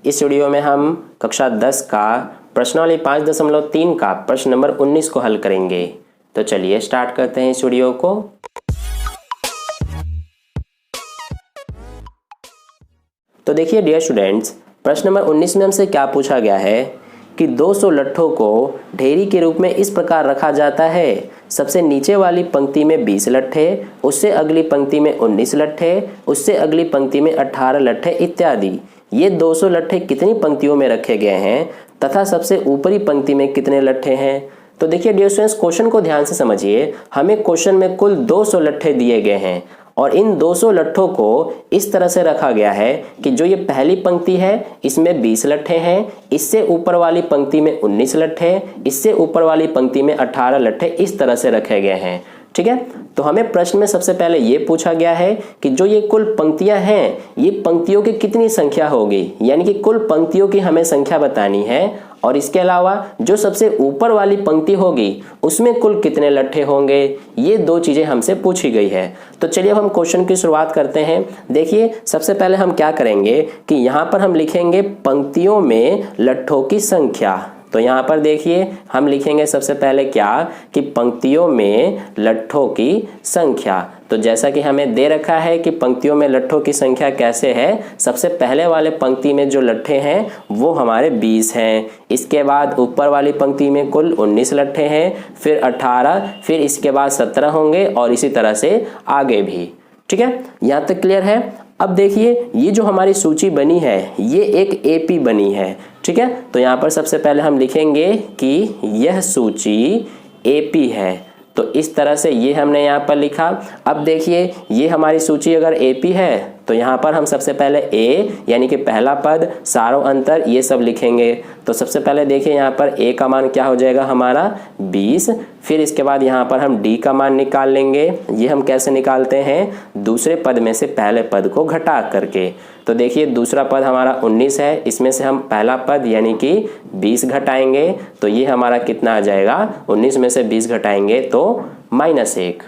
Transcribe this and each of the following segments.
इस वीडियो में हम कक्षा 10 का प्रश्नावली 5.3 का प्रश्न नंबर 19 को हल करेंगे। तो चलिए स्टार्ट करते हैं इस वीडियो को। तो देखिए डियर स्टूडेंट्स, प्रश्न नंबर 19 में हमसे क्या पूछा गया है कि 200 लट्ठों को ढेरी के रूप में इस प्रकार रखा जाता है। सबसे नीचे वाली पंक्ति में 20 लट्ठे, उससे अगली पंक्ति में 19 लट्ठे, उससे अगली पंक्ति में 18 लट्ठे इत्यादि। ये 200 लट्ठे कितनी पंक्तियों में रखे गए हैं तथा सबसे ऊपरी पंक्ति में कितने लट्ठे हैं। तो देखिए डियर स्टूडेंट्स, क्वेश्चन को ध्यान से समझिए। हमें क्वेश्चन में कुल 200 लट्ठे दिए गए हैं और इन 200 लट्ठों को इस तरह से रखा गया है कि जो ये पहली पंक्ति है इसमें 20 लट्ठे हैं, इससे ऊपर वाली पंक्ति में 19 लट्ठे, इससे ऊपर वाली पंक्ति में 18 लट्ठे इस तरह से रखे गए हैं। ठीक है, तो हमें प्रश्न में सबसे पहले ये पूछा गया है कि जो ये कुल पंक्तियां हैं ये पंक्तियों की कितनी संख्या होगी, यानी कि कुल पंक्तियों की हमें संख्या बतानी है। और इसके अलावा जो सबसे ऊपर वाली पंक्ति होगी उसमें कुल कितने लट्ठे होंगे, ये दो चीजें हमसे पूछी गई है। तो चलिए अब हम क्वेश्चन की शुरुआत करते हैं। देखिए सबसे पहले हम क्या करेंगे कि यहाँ पर हम लिखेंगे पंक्तियों में लट्ठों की संख्या। तो यहाँ पर देखिए हम लिखेंगे सबसे पहले क्या कि पंक्तियों में लट्ठों की संख्या। तो जैसा कि हमें दे रखा है कि पंक्तियों में लट्ठों की संख्या कैसे है, सबसे पहले वाले पंक्ति में जो लट्ठे हैं वो हमारे 20 हैं, इसके बाद ऊपर वाली पंक्ति में कुल 19 लट्ठे हैं, फिर 18, फिर इसके बाद 17 होंगे और इसी तरह से आगे भी। ठीक है, यहाँ तक क्लियर है। अब देखिए ये जो हमारी सूची बनी है ये एक एपी बनी है। ठीक है, तो यहाँ पर सबसे पहले हम लिखेंगे कि यह सूची एपी है। तो इस तरह से ये हमने यहाँ पर लिखा। अब देखिए ये हमारी सूची अगर एपी है तो यहाँ पर हम सबसे पहले ए यानी कि पहला पद, सारों अंतर, ये सब लिखेंगे। तो सबसे पहले देखिए यहाँ पर ए का मान क्या हो जाएगा हमारा 20। फिर इसके बाद यहाँ पर हम डी का मान निकाल लेंगे। ये हम कैसे निकालते हैं, दूसरे पद में से पहले पद को घटा करके। तो देखिए दूसरा पद हमारा 19 है, इसमें से हम पहला पद यानी कि 20 घटाएंगे तो ये हमारा कितना आ जाएगा, 19 में से 20 घटाएंगे तो -1।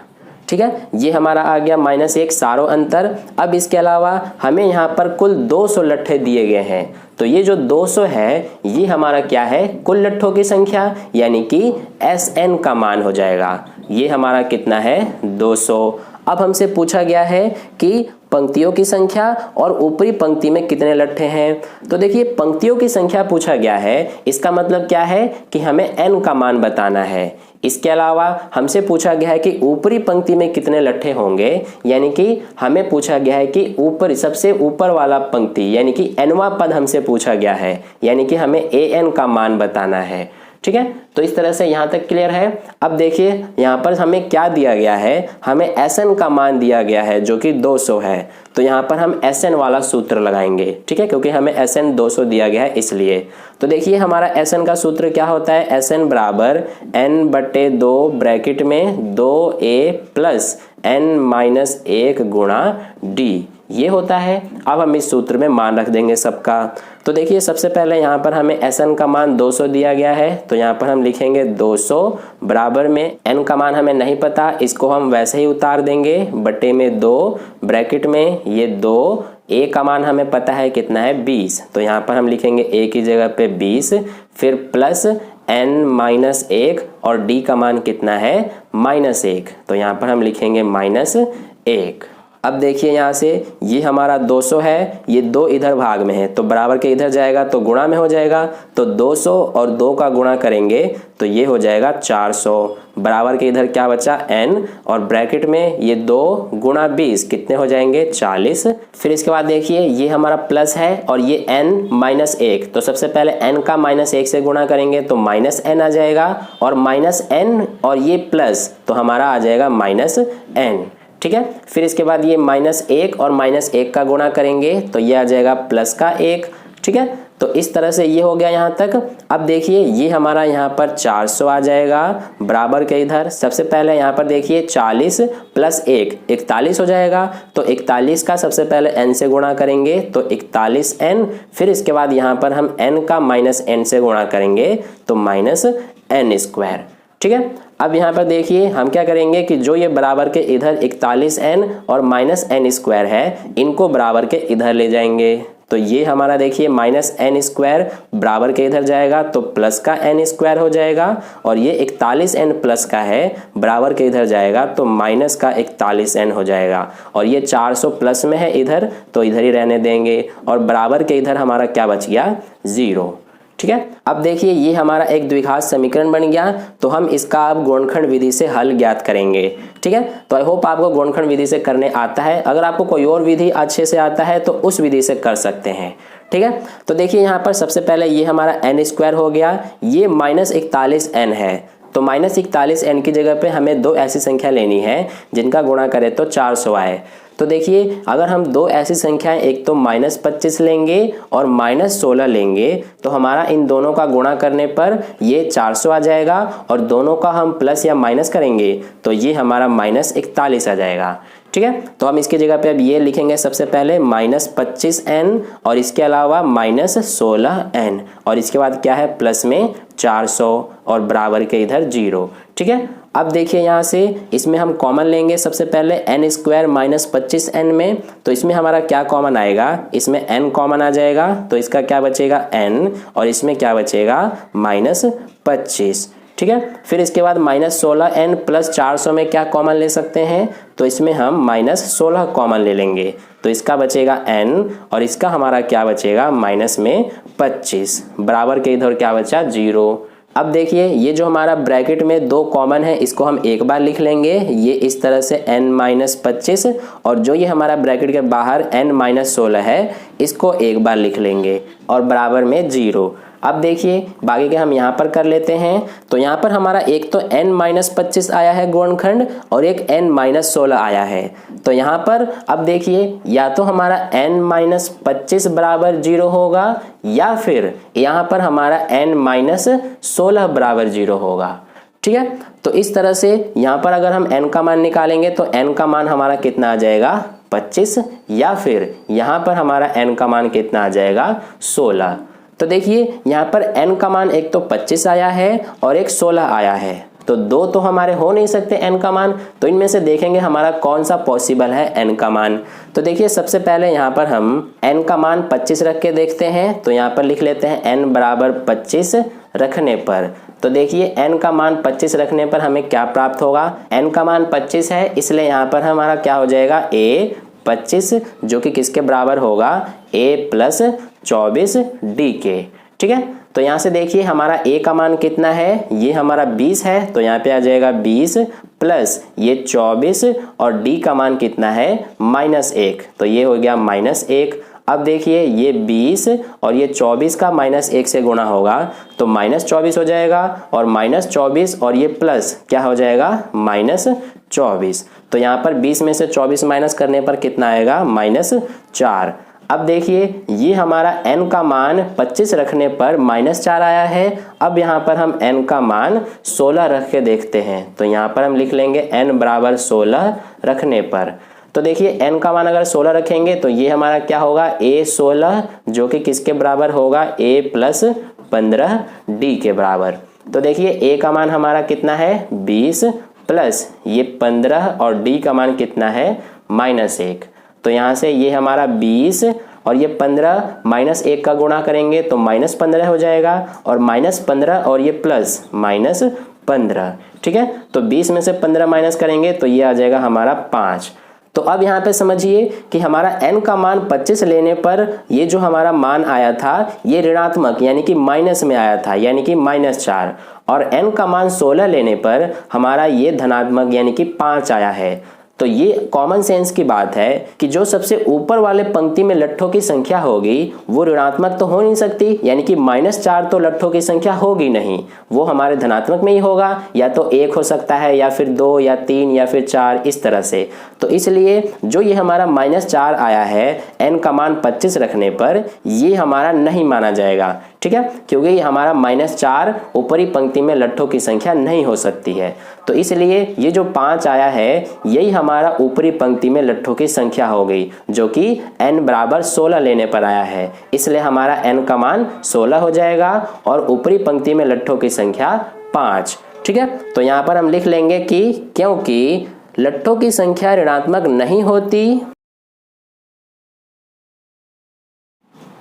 ठीक है, ये हमारा आ गया -1 सारों अंतर। अब इसके अलावा हमें यहाँ पर कुल 200 लट्ठे दिए गए हैं। तो ये जो 200 है ये हमारा क्या है, कुल लट्ठों की संख्या यानी कि SN का मान हो जाएगा। ये हमारा कितना है 200। अब हमसे पूछा गया है कि पंक्तियों की संख्या और ऊपरी पंक्ति में कितने लट्ठे हैं। तो देखिए पंक्तियों की संख्या पूछा गया है, इसका मतलब क्या है कि हमें n का मान बताना है। इसके अलावा हमसे पूछा गया है कि ऊपरी पंक्ति में कितने लट्ठे होंगे, यानी कि हमें पूछा गया है कि ऊपर सबसे ऊपर वाला पंक्ति यानी कि nवां पद हमसे पूछा गया है, यानी कि हमें an का मान बताना है। ठीक है, तो इस तरह से यहाँ तक क्लियर है। अब देखिए यहाँ पर हमें क्या दिया गया है, हमें SN का मान दिया गया है जो कि 200 है। तो यहाँ पर हम SN वाला सूत्र लगाएंगे। ठीक है, क्योंकि हमें SN 200 दिया गया है इसलिए। तो देखिए हमारा SN का सूत्र क्या होता है, SN बराबर n/2 ब्रैकेट में 2a प्लस n-1 गुणा d, ये होता है। अब हम इस सूत्र में मान रख देंगे सबका। तो देखिए सबसे पहले यहाँ पर हमें SN का मान 200 दिया गया है, तो यहाँ पर हम लिखेंगे 200 बराबर में n का मान हमें नहीं पता, इसको हम वैसे ही उतार देंगे बटे में 2 ब्रैकेट में ये 2, a का मान हमें पता है कितना है 20। तो यहाँ पर हम लिखेंगे a की जगह पे 20, फिर प्लस n-1 और d का मान कितना है -1। तो यहाँ पर हम लिखेंगे -1। अब देखिए यहाँ से ये हमारा 200 है, ये 2 इधर भाग में है तो बराबर के इधर जाएगा तो गुणा में हो जाएगा। तो 200 और 2 का गुणा करेंगे तो ये हो जाएगा 400। बराबर के इधर क्या बचा n और ब्रैकेट में ये 2 गुणा 20 कितने हो जाएंगे 40। फिर इसके बाद देखिए ये हमारा प्लस है और ये n-1, तो सबसे पहले n का -1 से गुणा करेंगे तो -n आ जाएगा और -n और ये प्लस तो हमारा आ जाएगा -n। ठीक है, फिर इसके बाद ये -1 और -1 का गुणा करेंगे तो ये आ जाएगा +1। ठीक है, तो इस तरह से ये हो गया यहाँ तक। अब देखिए ये हमारा यहाँ पर 400 आ जाएगा बराबर के इधर। सबसे पहले यहाँ पर देखिए 40 + 1 41 हो जाएगा। तो 41 का सबसे पहले n से गुणा करेंगे तो 41n, फिर इसके बाद यहाँ पर हम n का -n से गुणा करेंगे तो -n²। ठीक है, अब यहाँ पर देखिए हम क्या करेंगे कि जो ये बराबर के इधर 41n और -n² है इनको बराबर के इधर ले जाएंगे। तो ये हमारा देखिए माइनस एन स्क्वायर बराबर के इधर जाएगा तो प्लस का एन स्क्वायर हो जाएगा, और ये 41n प्लस का है बराबर के इधर जाएगा तो माइनस का 41n हो जाएगा, और ये 400 प्लस में है इधर तो इधर ही रहने देंगे, और बराबर के इधर हमारा क्या बच गया 0। ठीक है, अब देखिए ये हमारा एक द्विघात समीकरण बन गया, तो हम इसका अब गुणनखंड विधि से हल ज्ञात करेंगे। ठीक है, तो आई होप आपको गुणनखंड विधि से करने आता है। अगर आपको कोई और विधि अच्छे से आता है तो उस विधि से कर सकते हैं। ठीक है, तो देखिए यहाँ पर सबसे पहले ये हमारा एन स्क्वायर हो गया, ये माइनस 41n है, तो माइनस 41n की जगह पे हमें दो ऐसी संख्या लेनी है जिनका गुणा करें तो 400 आए। तो देखिए अगर हम दो ऐसी संख्याएं, एक तो -25 लेंगे और -16 लेंगे, तो हमारा इन दोनों का गुणा करने पर ये 400 आ जाएगा, और दोनों का हम प्लस या माइनस करेंगे तो ये हमारा -41 आ जाएगा। ठीक है, तो हम इसकी जगह पे अब ये लिखेंगे सबसे पहले -25n और इसके अलावा -16n, और इसके बाद क्या है प्लस में 400 और बराबर के इधर 0। ठीक है, अब देखिए यहाँ से इसमें हम कॉमन लेंगे सबसे पहले n स्क्वायर -25n में, तो इसमें हमारा क्या कॉमन आएगा, इसमें n कॉमन आ जाएगा तो इसका क्या बचेगा n, और इसमें क्या बचेगा -25। ठीक है, फिर इसके बाद -16n प्लस 400 में क्या कॉमन ले सकते हैं, तो इसमें हम -16 कॉमन ले लेंगे तो इसका बचेगा n, और इसका हमारा क्या बचेगा माइनस में 25, बराबर के इधर क्या बचा 0। अब देखिए ये जो हमारा ब्रैकेट में दो कॉमन है इसको हम एक बार लिख लेंगे, ये इस तरह से n-25, और जो ये हमारा ब्रैकेट के बाहर n-16 है इसको एक बार लिख लेंगे और बराबर में 0। अब देखिए बाकी के हम यहाँ पर कर लेते हैं, तो यहाँ पर हमारा एक तो n-25 आया है गुणनखंड और एक n-16 आया है, तो यहाँ पर अब देखिए या तो हमारा n-25 बराबर 0 होगा या फिर यहाँ पर हमारा n-16 बराबर 0 होगा। ठीक है, तो इस तरह से यहाँ पर अगर हम n का मान निकालेंगे तो n का मान हमारा कितना आ जाएगा 25, या फिर यहाँ पर हमारा n का मान कितना आ जाएगा 16। तो देखिए यहाँ पर n का मान एक तो 25 आया है और एक 16 आया है, तो दो तो हमारे हो नहीं सकते n का मान, तो इनमें से देखेंगे हमारा कौन सा पॉसिबल है n का मान। तो देखिए सबसे पहले यहाँ पर हम n का मान 25 रख के देखते हैं, तो यहाँ पर लिख लेते हैं n बराबर 25 रखने पर, तो देखिए n का मान 25 रखने पर हमें क्या प्राप्त होगा, n का मान 25 है इसलिए यहाँ पर हमारा क्या हो जाएगा a 25, जो कि किसके बराबर होगा a प्लस 24d के। ठीक है, तो यहाँ से देखिए हमारा a का मान कितना है, ये हमारा 20 है तो यहाँ पे आ जाएगा 20 प्लस ये 24, और d का मान कितना है -1, तो ये हो गया -1। अब देखिए ये 20 और ये 24 का -1 से गुणा होगा तो -24 हो जाएगा, और -24 और ये प्लस क्या हो जाएगा -24, तो यहाँ पर 20 में से 24 माइनस करने पर कितना आएगा -4। अब देखिए ये हमारा n का मान 25 रखने पर -4 आया है, अब यहाँ पर हम n का मान 16 रख के देखते हैं, तो यहाँ पर हम लिख लेंगे n बराबर 16 रखने पर, तो देखिए n का मान अगर 16 रखेंगे तो ये हमारा क्या होगा a16, जो कि किसके बराबर होगा a प्लस 15d के बराबर। तो देखिए a का मान हमारा कितना है 20 प्लस ये 15 और d का मान कितना है -1, तो यहाँ से ये हमारा 20 और ये 15 -1 का गुणा करेंगे तो -15 हो जाएगा, और -15 और ये प्लस -15। ठीक है, तो 20 में से 15 माइनस करेंगे तो ये आ जाएगा हमारा 5। तो अब यहाँ पे समझिए कि हमारा n का मान 25 लेने पर ये जो हमारा मान आया था ये ऋणात्मक यानी कि माइनस में आया था, यानी कि -4, और n का मान 16 लेने पर हमारा ये धनात्मक यानी कि 5 आया है। तो ये कॉमन सेंस की बात है कि जो सबसे ऊपर वाले पंक्ति में लट्ठों की संख्या होगी वो ऋणात्मक तो हो नहीं सकती, यानी कि -4 तो लट्ठों की संख्या होगी नहीं, वो हमारे धनात्मक में ही होगा, या तो 1 हो सकता है या फिर 2 या 3 या फिर 4 इस तरह से। तो इसलिए जो ये हमारा -4 आया है n का मान 25 रखने पर ये हमारा नहीं माना जाएगा। ठीक है, क्योंकि ये हमारा -4 ऊपरी पंक्ति में लट्ठों की संख्या नहीं हो सकती है, तो इसलिए ये जो 5 आया है यही हमारा ऊपरी पंक्ति में लट्ठों की संख्या हो गई, जो कि n बराबर 16 लेने पर आया है, इसलिए हमारा n का मान 16 हो जाएगा और ऊपरी पंक्ति में लट्ठों की संख्या 5। ठीक है, तो यहाँ पर हम लिख लेंगे कि क्योंकि लट्ठों की संख्या ऋणात्मक नहीं होती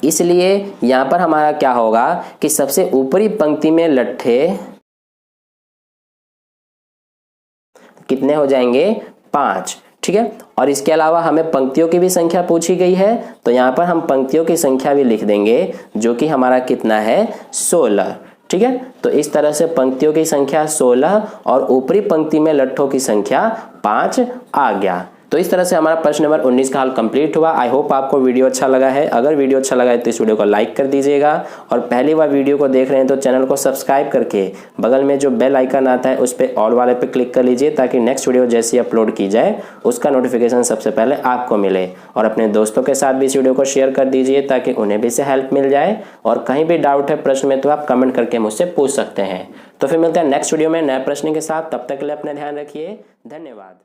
इसलिए यहाँ पर हमारा क्या होगा कि सबसे ऊपरी पंक्ति में लट्ठे कितने हो जाएंगे, 5। ठीक है, और इसके अलावा हमें पंक्तियों की भी संख्या पूछी गई है, तो यहाँ पर हम पंक्तियों की संख्या भी लिख देंगे, जो कि हमारा कितना है, 16। ठीक है, तो इस तरह से पंक्तियों की संख्या 16 और ऊपरी पंक्ति में लट्ठों की संख्या 5 आ गया। तो इस तरह से हमारा प्रश्न नंबर 19 का हल कंप्लीट हुआ। आई होप आपको वीडियो अच्छा लगा है। अगर वीडियो अच्छा लगा है तो इस वीडियो को लाइक कर दीजिएगा, और पहली बार वीडियो को देख रहे हैं तो चैनल को सब्सक्राइब करके बगल में जो बेल आइकन आता है उस पर ऑल वाले पे क्लिक कर लीजिए, ताकि नेक्स्ट वीडियो जैसी अपलोड की जाए उसका नोटिफिकेशन सबसे पहले आपको मिले। और अपने दोस्तों के साथ भी इस वीडियो को शेयर कर दीजिए, ताकि उन्हें भी इससे हेल्प मिल जाए। और कहीं भी डाउट है प्रश्न में तो आप कमेंट करके मुझसे पूछ सकते हैं। तो फिर मिलते हैं नेक्स्ट वीडियो में नए प्रश्न के साथ। तब तक के लिए अपना ध्यान रखिए। धन्यवाद।